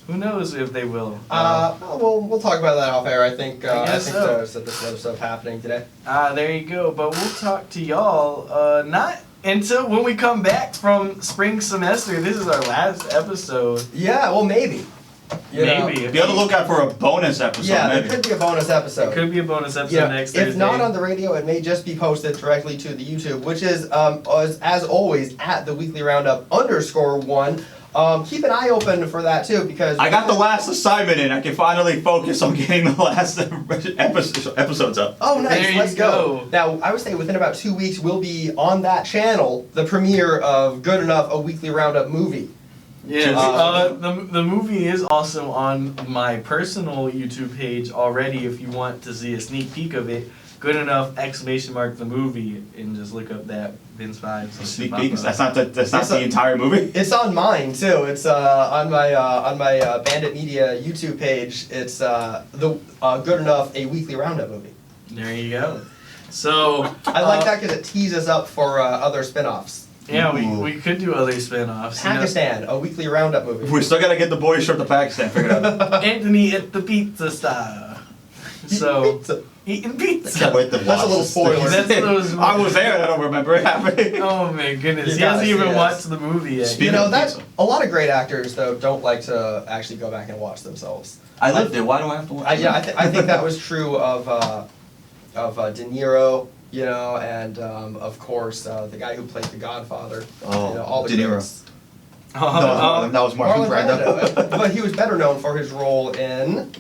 who knows if they will. We'll talk about that off air. I think I guess so. there's some other stuff happening today. There you go. But we'll talk to y'all not until when we come back from spring semester. This is our last episode. Yeah, well, maybe. You know? Maybe. Be on the lookout for a bonus episode. Yeah, maybe. there could be a bonus episode. It could be a bonus episode You know, next if Thursday. not on the radio, it may just be posted directly to the YouTube, which is as always at the weekly roundup _1. Keep an eye open for that too, because I got the last assignment in. I can finally focus on getting the last episodes up. Oh, nice. There you Let's go. go. Now, I would say within about 2 weeks, we'll be on that channel, the premiere of Good Enough, a weekly roundup movie. Yes, the movie is also on my personal YouTube page already. If you want to see a sneak peek of it, good enough ! The movie, and just look up that Vince Vibes. A sneak peek. That's not the entire movie. It's on mine too. It's on my Bandit Media YouTube page. It's the Good Enough, a weekly roundup movie. There you go. So I like that because it teases up for other spin-offs. Yeah, Ooh. we could do other spin-offs. Pakistan, a weekly roundup movie. We still gotta get the boys trip to Pakistan figured out. Anthony at the Pizza Star. So Pizza. eating pizza. Can't wait to watch That's a little this spoiler. That's those. I was there and I don't remember it happening. Oh my goodness, You he hasn't gotta even see this. watched the movie yet. Speaking You know of that pizza. a lot of great actors though don't like to actually go back and watch themselves. I lived there. Why do I have to watch it? I think that was true of De Niro, you know, and of course the guy who played the Godfather. Oh, you know, all the De Niro. greats. Oh, that was Marlon Brando. But he was better known for his role in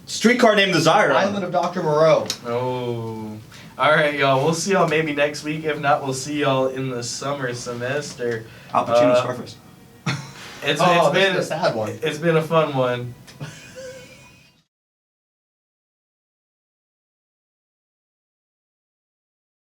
Streetcar Named Desire. Island of Dr. Moreau. Oh. All right, y'all. We'll see y'all maybe next week. If not, we'll see y'all in the summer semester. Al Pacino, Scarface. It's This been is a sad one. It's been a fun one.